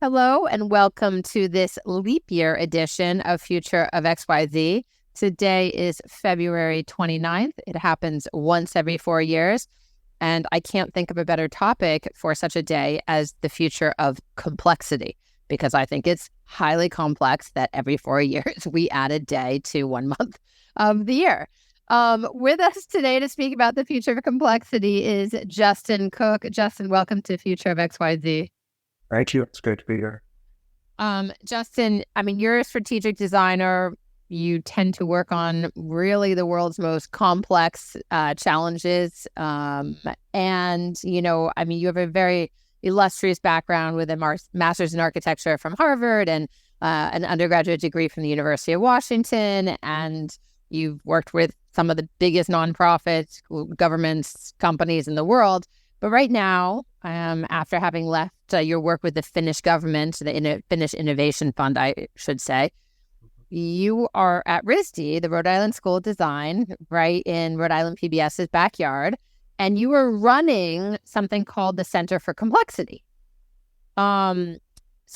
Hello and welcome to this leap year edition of Future of XYZ. Today is February 29th. It happens once every 4 years. And I can't think of a better topic for such a day as the future of complexity, because I think it's highly complex that every 4 years we add a day to 1 month of the year. With us today to speak about the future of complexity is Justin Cook. Justin, welcome to Future of XYZ. Thank you. It's great to be here. Justin, you're a strategic designer. You tend to work on really the world's most complex challenges. You have a very illustrious background with a master's in architecture from Harvard and an undergraduate degree from the University of Washington. And you've worked with some of the biggest nonprofits, governments, companies in the world. But right now, after having left your work with the Finnish government, the Finnish Innovation Fund, I should say, you are at RISD, the Rhode Island School of Design, right in Rhode Island PBS's backyard, and you are running something called the Center for Complexity. So I'm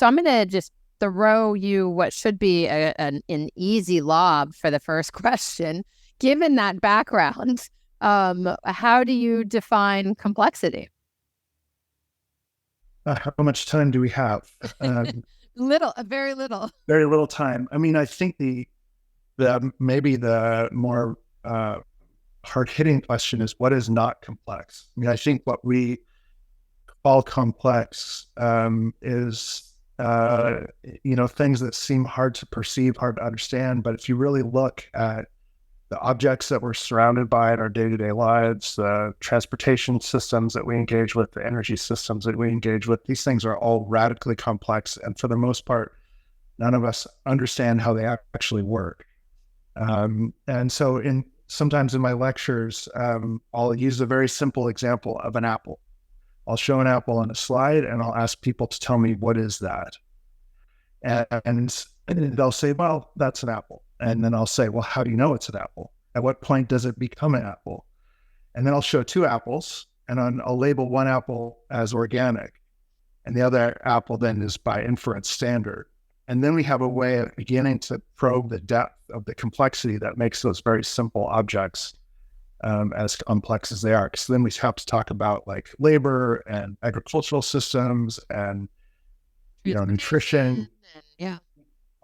going to just throw you what should be an easy lob for the first question. Given that background, how do you define complexity? How much time do we have? Very little. Very little time. I think maybe the more hard-hitting question is what is not complex? I think what we call complex is things that seem hard to perceive, hard to understand. But if you really look at the objects that we're surrounded by in our day-to-day lives, the transportation systems that we engage with, the energy systems that we engage with, these things are all radically complex. And for the most part, none of us understand how they actually work. And so sometimes in my lectures, I'll use a very simple example of an apple. I'll show an apple on a slide and I'll ask people to tell me, what is that? And they'll say, well, that's an apple. And then I'll say, well, how do you know it's an apple? At what point does it become an apple? And then I'll show two apples and I'll label one apple as organic and the other apple then is by inference standard. And then we have a way of beginning to probe the depth of the complexity that makes those very simple objects as complex as they are. Because then we have to talk about like labor and agricultural systems and nutrition. Yeah.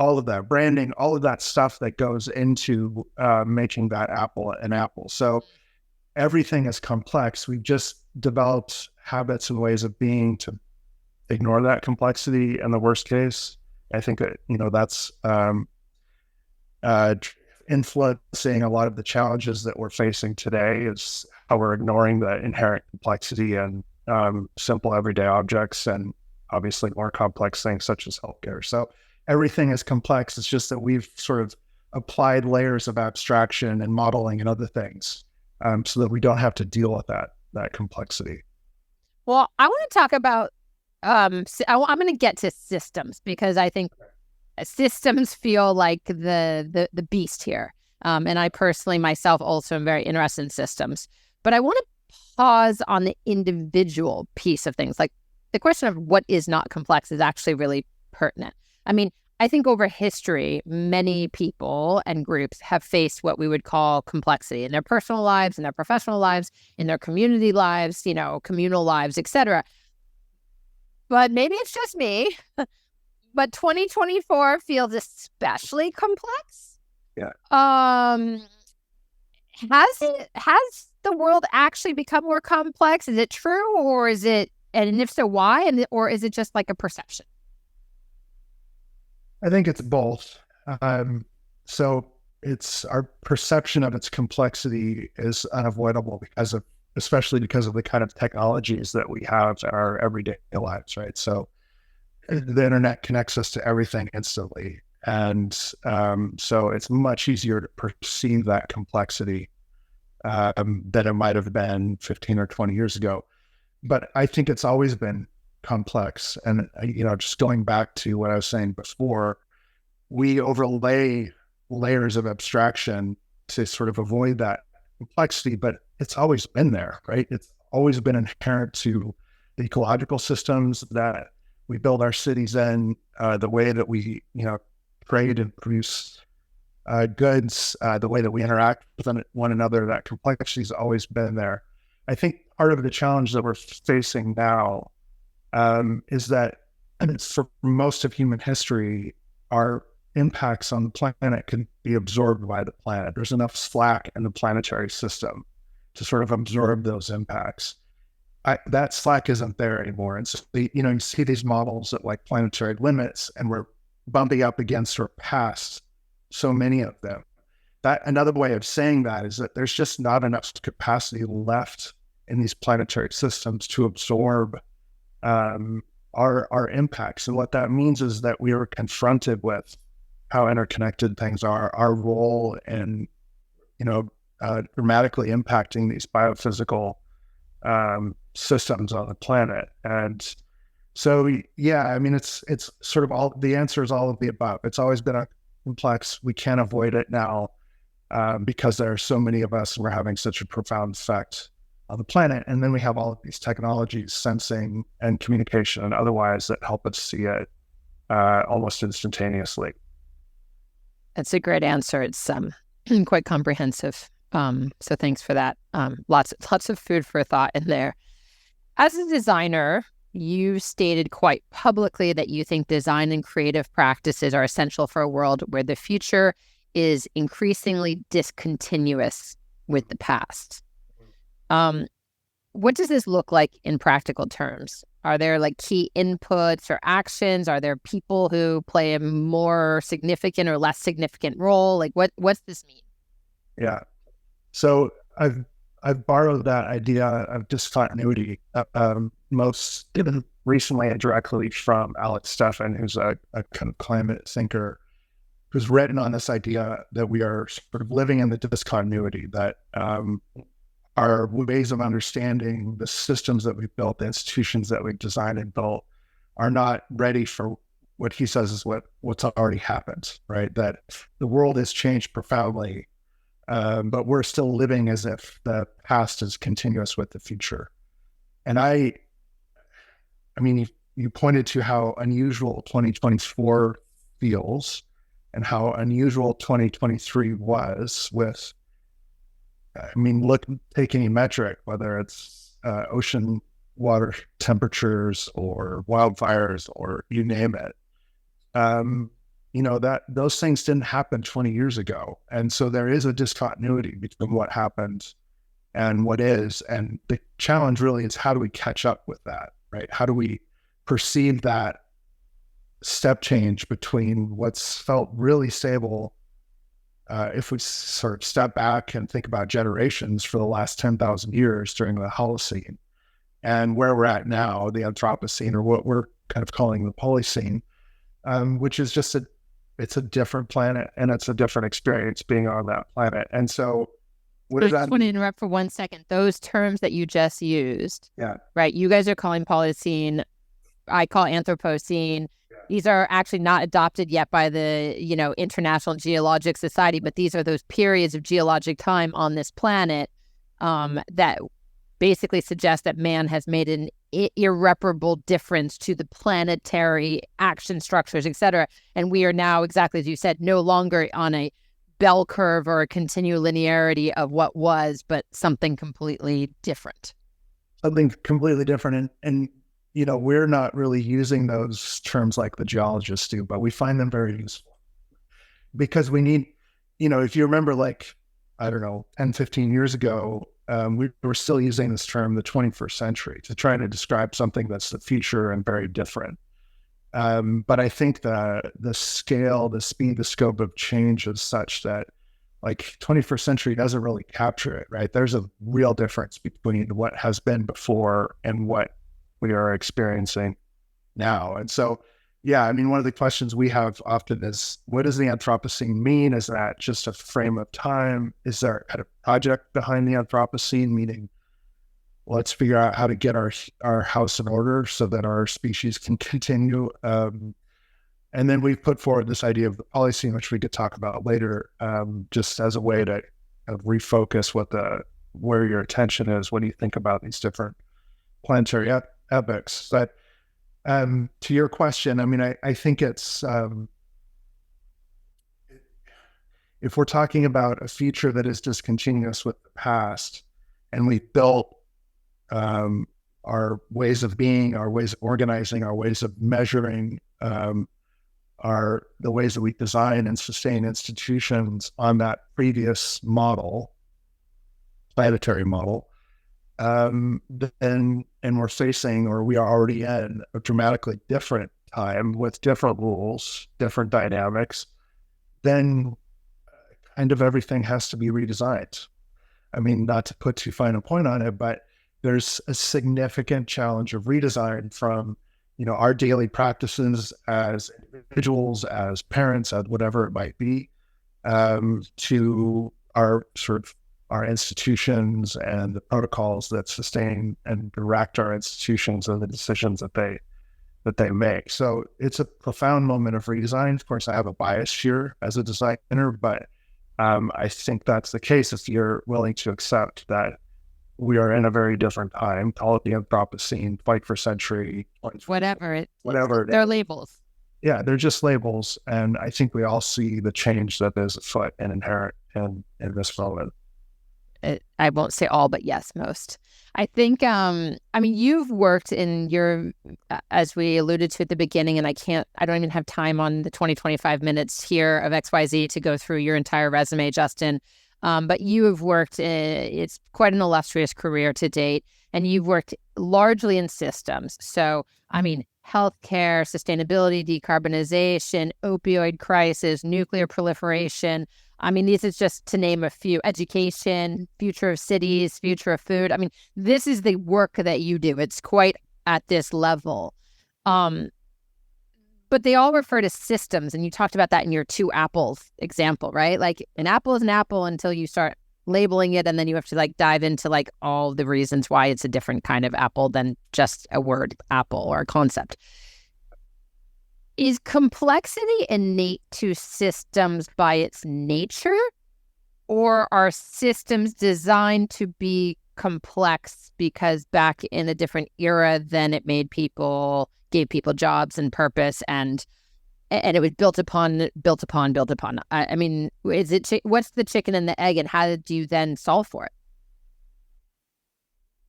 All of that branding, all of that stuff that goes into making that apple an apple. So everything is complex. We've just developed habits and ways of being to ignore that complexity in the worst case. I think that, that's influencing a lot of the challenges that we're facing today is how we're ignoring the inherent complexity and simple everyday objects and obviously more complex things such as healthcare. So everything is complex. It's just that we've sort of applied layers of abstraction and modeling and other things so that we don't have to deal with that complexity. Well, I want to talk about, I'm going to get to systems because I think systems feel like the beast here. And I personally myself also am very interested in systems. But I want to pause on the individual piece of things. Like the question of what is not complex is actually really pertinent. I think over history, many people and groups have faced what we would call complexity in their personal lives, in their professional lives, in their community lives, communal lives, etc. But maybe it's just me, but 2024 feels especially complex. Yeah. Has the world actually become more complex? Is it true, or is it, and if so, why? Or is it just like a perception? I think it's both. So it's our perception of its complexity is unavoidable especially because of the kind of technologies that we have in our everyday lives, right? So the internet connects us to everything instantly. And so it's much easier to perceive that complexity than it might have been 15 or 20 years ago. But I think it's always been complex. And, just going back to what I was saying before, we overlay layers of abstraction to sort of avoid that complexity, but it's always been there, right? It's always been inherent to the ecological systems that we build our cities in, the way that we, trade and produce goods, the way that we interact with one another, that complexity has always been there. I think part of the challenge that we're facing now is that for most of human history, our impacts on the planet can be absorbed by the planet. There's enough slack in the planetary system to sort of absorb those impacts. That slack isn't there anymore. And so, you see these models at like planetary limits, and we're bumping up against or past so many of them. That another way of saying that is that there's just not enough capacity left in these planetary systems to absorb our impacts. And what that means is that we are confronted with how interconnected things are, our role in, dramatically impacting these biophysical systems on the planet. And so, yeah, I mean, it's sort of all, the answer is all of the above. It's always been complex. We can't avoid it now because there are so many of us and we're having such a profound effect on the planet. And then we have all of these technologies, sensing and communication and otherwise, that help us see it almost instantaneously. That's a great answer. It's quite comprehensive. So thanks for that. Lots of food for thought in there. As a designer, you stated quite publicly that you think design and creative practices are essential for a world where the future is increasingly discontinuous with the past. What does this look like in practical terms? Are there like key inputs or actions? Are there people who play a more significant or less significant role? Like what's this mean? Yeah. So I've borrowed that idea of discontinuity most recently and directly from Alex Steffen, who's a kind of climate thinker, who's written on this idea that we are sort of living in the discontinuity, that our ways of understanding the systems that we've built, the institutions that we've designed and built, are not ready for what he says is what's already happened, right? That the world has changed profoundly, but we're still living as if the past is continuous with the future. And I mean, you pointed to how unusual 2024 feels and how unusual 2023 was with, take any metric, whether it's ocean water temperatures or wildfires or you name it. That those things didn't happen 20 years ago. And so there is a discontinuity between what happened and what is. And the challenge really is, how do we catch up with that, right? How do we perceive that step change between what's felt really stable, if we sort of step back and think about generations for the last 10,000 years during the Holocene, and where we're at now, the Anthropocene, or what we're kind of calling the Polycene, which is just it's a different planet and it's a different experience being on that planet. And so I just want to interrupt for 1 second. Those terms that you just used, yeah, right? You guys are calling Polycene, I call Anthropocene. These are actually not adopted yet by the, International Geologic Society, but these are those periods of geologic time on this planet that basically suggest that man has made an irreparable difference to the planetary action structures, et cetera. And we are now, exactly as you said, no longer on a bell curve or a continual linearity of what was, but something completely different. Something completely different. And we're not really using those terms like the geologists do, but we find them very useful because we need, if you remember, like, I don't know, 10, 15 years ago, we were still using this term, the 21st century, to try to describe something that's the future and very different. But I think the scale, the speed, the scope of change is such that, like, 21st century doesn't really capture it, right? There's a real difference between what has been before and what we are experiencing now. And so, yeah, one of the questions we have often is, what does the Anthropocene mean? Is that just a frame of time? Is there a kind of project behind the Anthropocene, meaning let's figure out how to get our house in order so that our species can continue? And then we've put forward this idea of the Polycene, which we could talk about later, just as a way to kind of refocus where your attention is when you think about these different planetary epochs. But To your question, I mean, I think it's if we're talking about a feature that is discontinuous with the past, and we built our ways of being, our ways of organizing, our ways of measuring, are the ways that we design and sustain institutions on that previous model, planetary model, then, and we're facing, or we are already in, a dramatically different time with different rules, different dynamics, then kind of everything has to be redesigned. I mean, not to put too fine a point on it, but there's a significant challenge of redesign from, our daily practices as individuals, as parents, as whatever it might be, to our our institutions and the protocols that sustain and direct our institutions and the decisions that they make. So it's a profound moment of redesign. Of course, I have a bias here as a designer, but I think that's the case if you're willing to accept that we are in a very different time. Call it the Anthropocene, 21st century, Whatever they're labels. Yeah, they're just labels. And I think we all see the change that is afoot and inherent in this moment. I won't say all, but yes, most. I think, you've worked in as we alluded to at the beginning, and I don't even have time on the 25 minutes here of XYZ to go through your entire resume, Justin. But you have worked, it's quite an illustrious career to date, and you've worked largely in systems. So, healthcare, sustainability, decarbonization, opioid crisis, nuclear proliferation. These is just to name a few. Education, future of cities, future of food. This is the work that you do. It's quite at this level. But they all refer to systems, and you talked about that in your two apples example, right? Like an apple is an apple until you start labeling it, and then you have to dive into all the reasons why it's a different kind of apple than just a word apple or a concept. Is complexity innate to systems by its nature, or are systems designed to be complex because back in a different era, then it gave people jobs and purpose, and it was built upon. What's the chicken and the egg, and how did you then solve for it?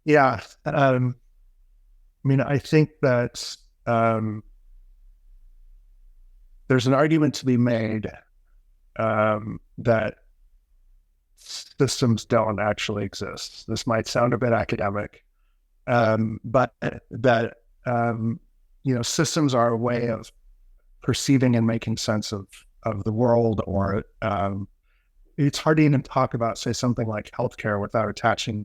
Yeah, I think that there's an argument to be made that systems don't actually exist. This might sound a bit academic, but that systems are a way of perceiving and making sense of the world, or it's hard to even talk about, say, something like healthcare without attaching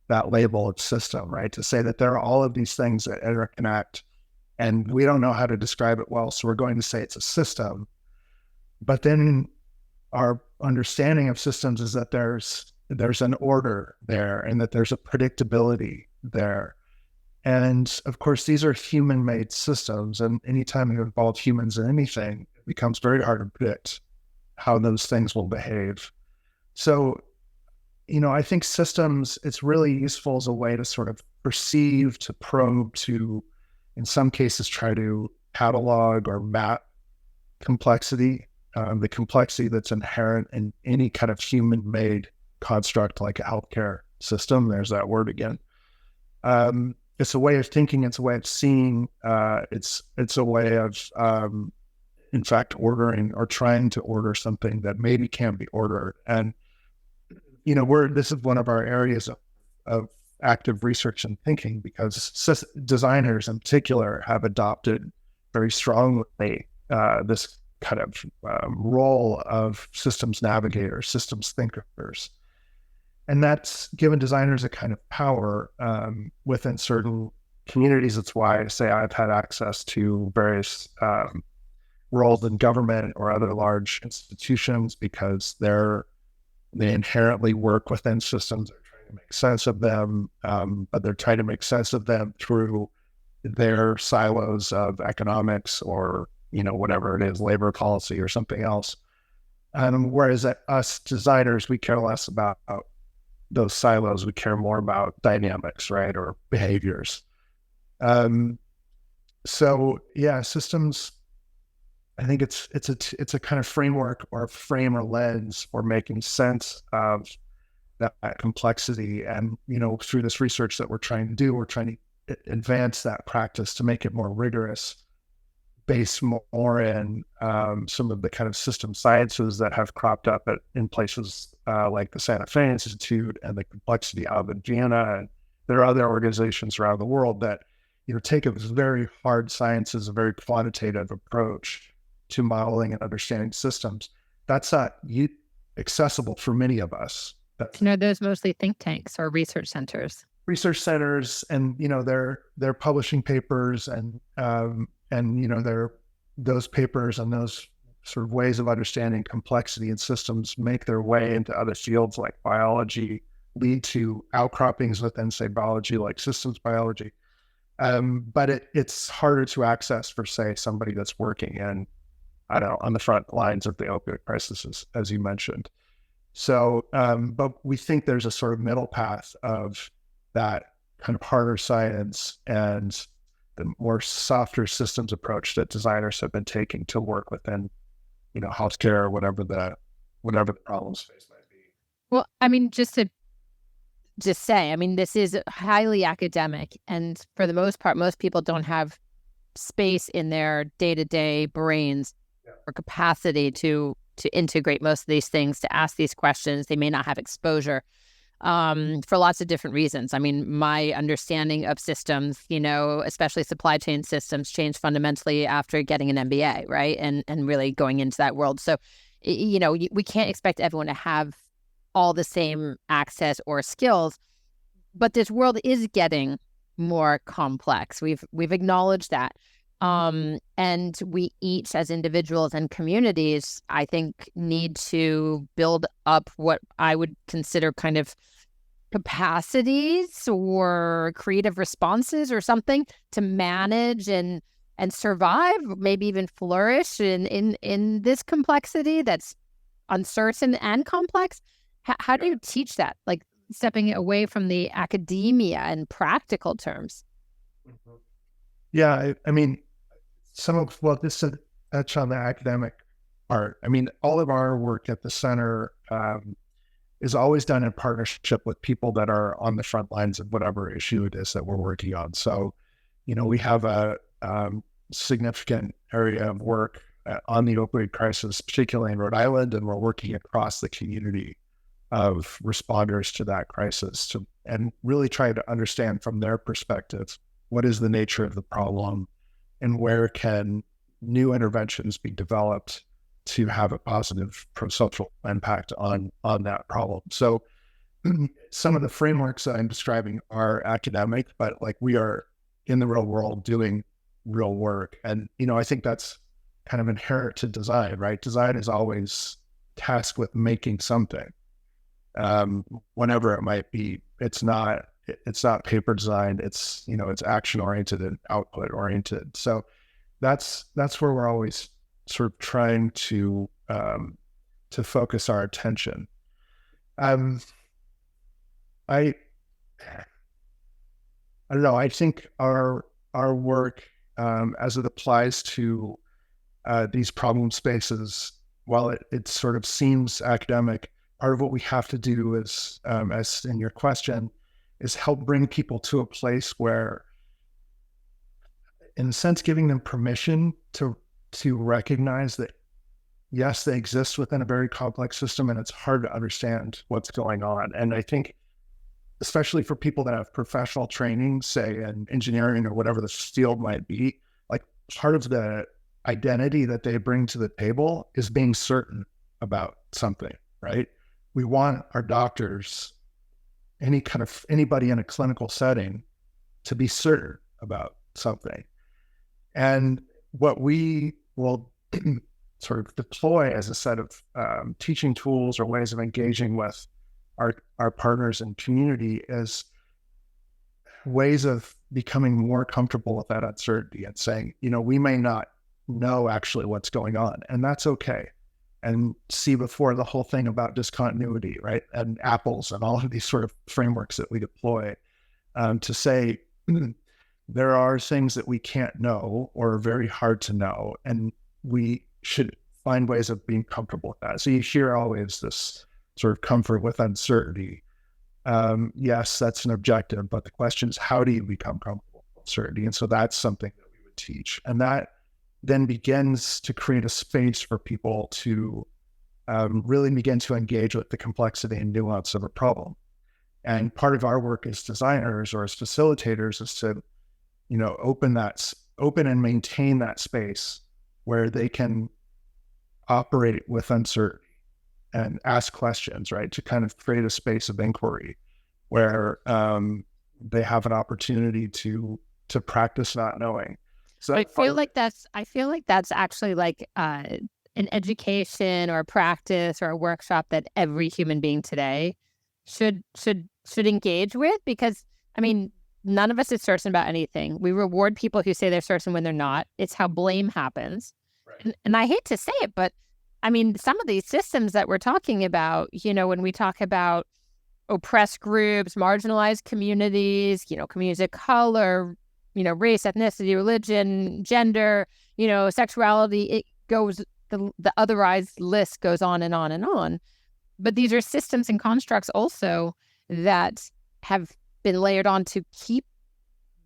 that label of system, right? To say that there are all of these things that interconnect, and we don't know how to describe it well, so we're going to say it's a system. But then our understanding of systems is that there's an order there, and that there's a predictability there. And of course, these are human-made systems, and anytime you involve humans in anything, it becomes very hard to predict how those things will behave. So, I think systems, it's really useful as a way to sort of perceive, to probe, to, in some cases, try to catalog or map complexity, the complexity that's inherent in any kind of human-made construct like a healthcare system. There's that word again. It's a way of thinking. It's a way of seeing. It's a way of, in fact, ordering or trying to order something that maybe can't be ordered. And this is one of our areas of active research and thinking, because designers in particular have adopted very strongly this kind of role of systems navigators, systems thinkers. And that's given designers a kind of power within certain communities. That's why I say I've had access to various roles in government or other large institutions, because they inherently work within systems. They're trying to make sense of them, but they're trying to make sense of them through their silos of economics or, whatever it is, labor policy or something else. Whereas us designers, we care less about those silos. We care more about dynamics, right, or behaviors. So yeah, systems, I think it's a kind of framework or frame or lens for making sense of that complexity. And, through this research that we're trying to do, we're trying to advance that practice to make it more rigorous, based more in some of the kind of system sciences that have cropped up in places like the Santa Fe Institute and the Complexity Hub in Vienna. And there are other organizations around the world that, take a very hard sciences, a very quantitative approach to modeling and understanding systems. That's not accessible for many of us. Those mostly think tanks or research centers. Research centers, and they're publishing papers, and those papers and those sort of ways of understanding complexity in systems make their way into other fields like biology, lead to outcroppings within, say, biology, like systems biology. But it's harder to access for, say, somebody that's working in, I don't know, on the front lines of the opioid crisis, as you mentioned. So, but we think there's a sort of middle path of that kind of harder science and the more softer systems approach that designers have been taking to work within, healthcare or whatever the problem space might be. Well, I mean, just to say, I mean, this is highly academic, and for the most part, most people don't have space in their day-to-day brains or capacity to integrate most of these things, to ask these questions. They may not have exposure for lots of different reasons. I mean, my understanding of systems, especially supply chain systems, changed fundamentally after getting an MBA, right? And really going into that world. So, we can't expect everyone to have all the same access or skills, but this world is getting more complex. We've acknowledged that. And we each as individuals and communities, I think, need to build up what I would consider kind of capacities or creative responses or something to manage and survive, maybe even flourish in this complexity that's uncertain and complex. How do you teach that? Like stepping away from the academia and practical terms. Mm-hmm. Yeah, I mean, just to touch on the academic part, I mean, all of our work at the center is always done in partnership with people that are on the front lines of whatever issue it is that we're working on. So, we have a significant area of work on the opioid crisis, particularly in Rhode Island, and we're working across the community of responders to that crisis and really try to understand from their perspective, what is the nature of the problem and where can new interventions be developed to have a positive pro-social impact on that problem. So some of the frameworks that I'm describing are academic, but like we are in the real world doing real work. And, I think that's kind of inherent to design, right? Design is always tasked with making something, whenever it might be. It's not paper design. It's, it's action oriented and output oriented. So that's where we're always sort of trying to focus our attention. I don't know. I think our work, as it applies to these problem spaces, while it sort of seems academic, part of what we have to do is, as in your question, is help bring people to a place where, in a sense, giving them permission to recognize that, yes, they exist within a very complex system and it's hard to understand what's going on. And I think, especially for people that have professional training, say in engineering or whatever the field might be, like part of the identity that they bring to the table is being certain about something, right? We want our doctors, anybody in a clinical setting, to be certain about something. And what we will sort of deploy as a set of teaching tools or ways of engaging with our partners and community is ways of becoming more comfortable with that uncertainty and saying, we may not know actually what's going on, and that's okay. And see before the whole thing about discontinuity, right? And apples and all of these sort of frameworks that we deploy to say, there are things that we can't know or are very hard to know, and we should find ways of being comfortable with that. So you hear always this sort of comfort with uncertainty. Yes, that's an objective, but the question is, how do you become comfortable with uncertainty? And so that's something that we would teach. And that then begins to create a space for people to really begin to engage with the complexity and nuance of a problem. And part of our work as designers or as facilitators is to, open and maintain that space where they can operate with uncertainty and ask questions, right? To kind of create a space of inquiry where they have an opportunity to practice not knowing. So I feel like that's actually like an education or a practice or a workshop that every human being today should engage with, because I mean, none of us is certain about anything. We reward people who say they're certain when they're not. It's how blame happens. Right. And I hate to say it, but I mean, some of these systems that we're talking about, when we talk about oppressed groups, marginalized communities, communities of color, race, ethnicity, religion, gender, sexuality, it goes, the otherized list goes on and on and on. But these are systems and constructs also that have been layered on to keep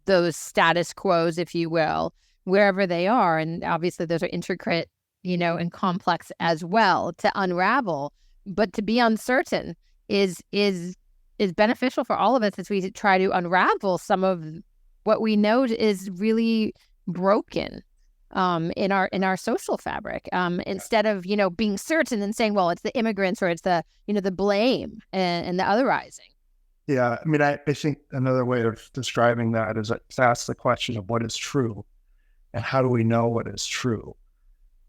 those status quos, if you will, wherever they are. And obviously those are intricate, and complex as well to unravel. But to be uncertain is beneficial for all of us as we try to unravel some of what we know is really broken in our social fabric. Instead of being certain and saying, well, it's the immigrants or it's the the blame and the otherizing. Yeah, I mean, I think another way of describing that is to ask the question of what is true and how do we know what is true.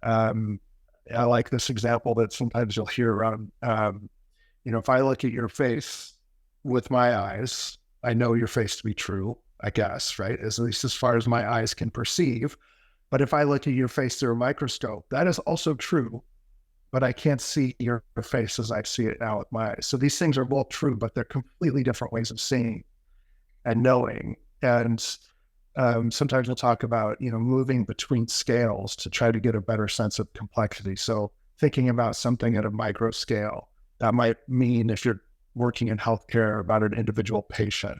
I like this example that sometimes you'll hear around, if I look at your face with my eyes, I know your face to be true, I guess, right? At least as far as my eyes can perceive. But if I look at your face through a microscope, that is also true, but I can't see your face as I see it now with my eyes. So these things are both true, but they're completely different ways of seeing and knowing. And sometimes we'll talk about, moving between scales to try to get a better sense of complexity. So thinking about something at a micro scale, that might mean if you're working in healthcare about an individual patient.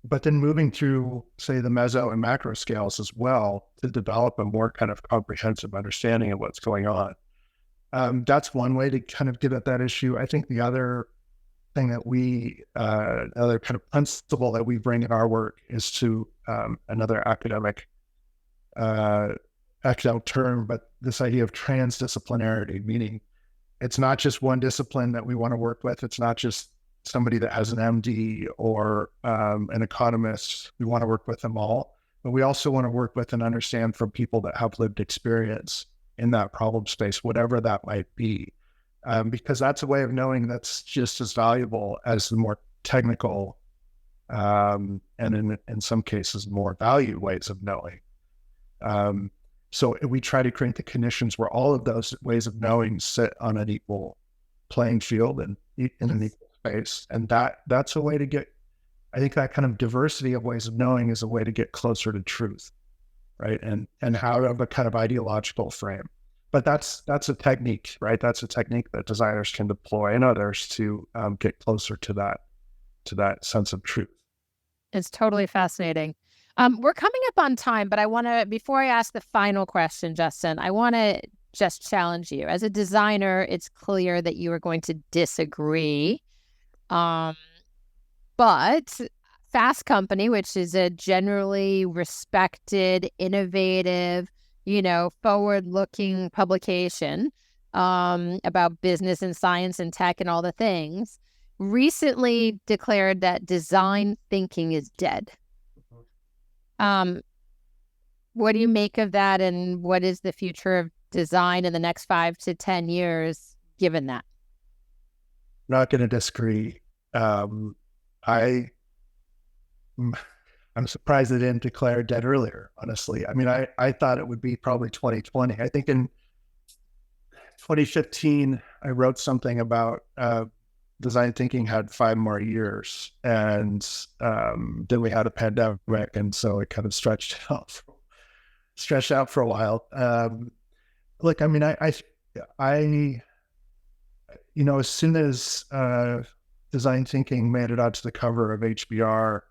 But then moving through, say, the meso and macro scales as well to develop a more kind of comprehensive understanding of what's going on. That's one way to kind of get at that issue. I think the other thing that another kind of principle that we bring in our work is to another academic term, but this idea of transdisciplinarity, meaning it's not just one discipline that we want to work with. It's not just somebody that has an MD or an economist. We want to work with them all, but we also want to work with and understand from people that have lived experience in that problem space, whatever that might be, because that's a way of knowing that's just as valuable as the more technical and in some cases more valued ways of knowing. So we try to create the conditions where all of those ways of knowing sit on an equal playing field and in an equal space. And that's a way to get, I think that kind of diversity of ways of knowing is a way to get closer to truth, right? And how to have a kind of ideological frame. But that's a technique, right? That's a technique that designers can deploy and others to get closer to that sense of truth. It's totally fascinating. We're coming up on time, but before I ask the final question, Justin, I want to just challenge you. As a designer, it's clear that you are going to disagree. But Fast Company, which is a generally respected, innovative, forward-looking publication about business and science and tech and all the things, recently declared that design thinking is dead. What do you make of that, and what is the future of design in the next 5 to 10 years, given that? Not going to disagree. I'm surprised they didn't declare dead earlier, honestly. I mean, I thought it would be probably 2020. I think in 2015, I wrote something about design thinking had 5 more years, and then we had a pandemic, and so it kind of stretched out for a while. Look, I mean, I as soon as design thinking made it out to the cover of HBR,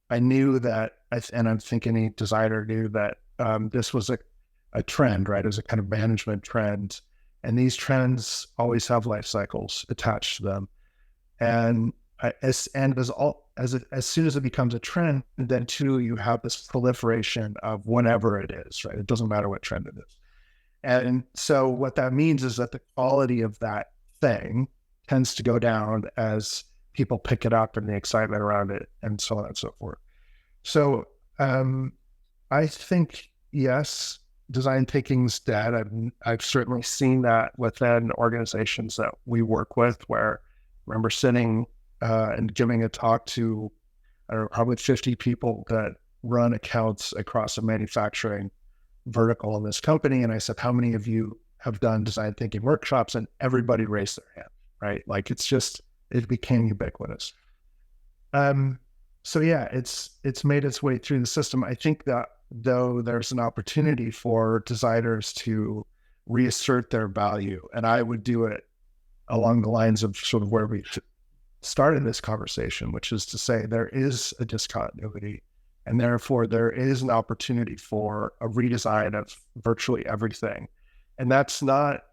I knew that, and I think any designer knew that this was a trend, right? It was a kind of management trend, and these trends always have life cycles attached to them. And as soon as it becomes a trend, then too, you have this proliferation of whatever it is, right? It doesn't matter what trend it is. And so what that means is that the quality of that thing tends to go down as people pick it up and the excitement around it and so on and so forth. So I think, yes, design thinking's dead. I've certainly seen that within organizations that we work with, where I remember sitting and giving a talk to, I don't know, probably 50 people that run accounts across a manufacturing vertical in this company. And I said, how many of you have done design thinking workshops? And everybody raised their hand, right? Like it became ubiquitous. So yeah, it's made its way through the system. I think that though there's an opportunity for designers to reassert their value, and I would do it along the lines of sort of where we started this conversation, which is to say there is a discontinuity, and therefore there is an opportunity for a redesign of virtually everything. And that's not,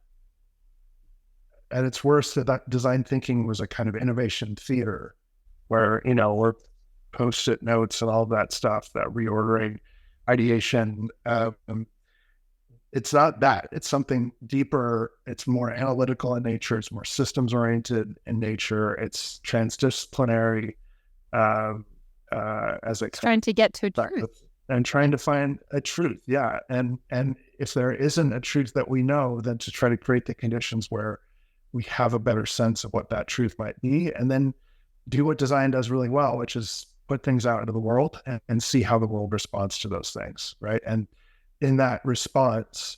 at its worst, that design thinking was a kind of innovation theater where, we're post-it notes and all that stuff, that reordering, ideation. It's not that. It's something deeper. It's more analytical in nature. It's more systems-oriented in nature. It's transdisciplinary. As a trying to get to truth. And trying to find a truth, yeah. And if there isn't a truth that we know, then to try to create the conditions where we have a better sense of what that truth might be, and then do what design does really well, which is put things out into the world and see how the world responds to those things, right? And in that response,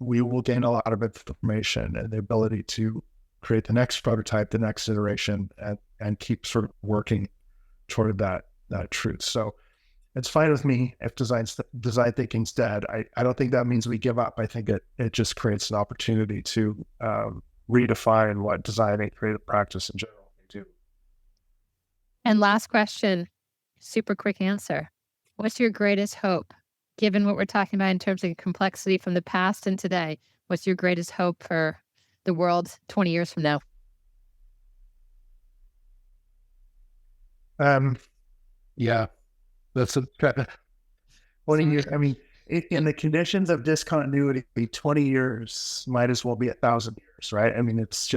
we will gain a lot of information and the ability to create the next prototype, the next iteration, and keep sort of working toward that truth. So it's fine with me if design thinking's dead. I don't think that means we give up. I think it just creates an opportunity to redefine what design and creative practice in general can do. And last question, super quick answer. What's your greatest hope? Given what we're talking about in terms of complexity from the past and today, what's your greatest hope for the world 20 years from now? Yeah, that's 20 years. I mean, in the conditions of discontinuity, 20 years might as well be 1,000 years, right? I mean, it's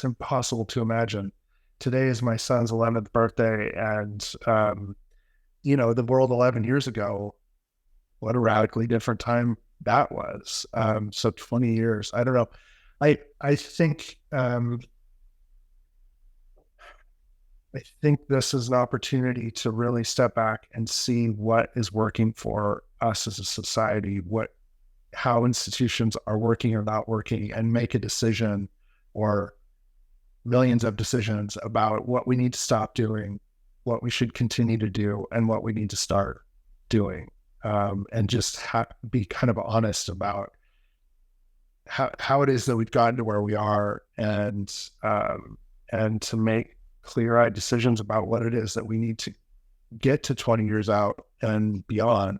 impossible to imagine. Today is my son's 11th birthday, and the world 11 years ago, what a radically different time that was. So 20 years, I don't know. I think this is an opportunity to really step back and see what is working for us as a society, how institutions are working or not working, and make a decision or millions of decisions about what we need to stop doing, what we should continue to do, and what we need to start doing, and just be kind of honest about how it is that we've gotten to where we are, and to make clear-eyed decisions about what it is that we need to get to 20 years out and beyond.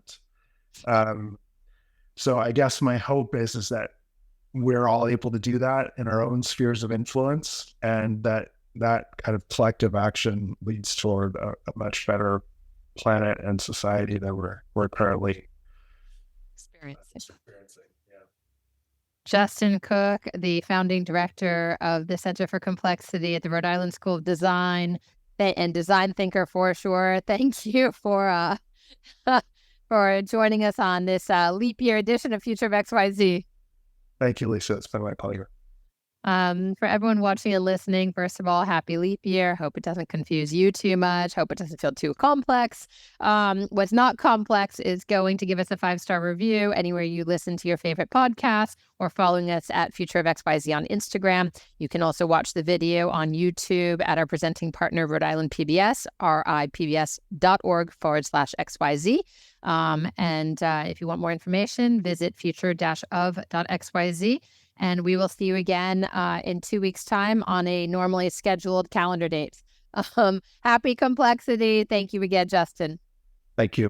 So I guess my hope is that we're all able to do that in our own spheres of influence, and that kind of collective action leads toward a much better planet and society than we're currently experiencing. Yeah. Justin Cook, the founding director of the Center for Complexity at the Rhode Island School of Design, and design thinker for sure. Thank you for joining us on this leap year edition of Future of XYZ. Thank you, Lisa. It's been my pleasure. For everyone watching and listening, first of all, happy leap year. Hope it doesn't confuse you too much. Hope it doesn't feel too complex. What's not complex is going to give us a 5-star review anywhere you listen to your favorite podcast, or following us at Future of XYZ on Instagram. You can also watch the video on YouTube at our presenting partner, Rhode Island PBS, ripbs.org/XYZ. If you want more information, visit future-of.xyz. And we will see you again in 2 weeks' time on a normally scheduled calendar date. Happy complexity. Thank you again, Justin. Thank you.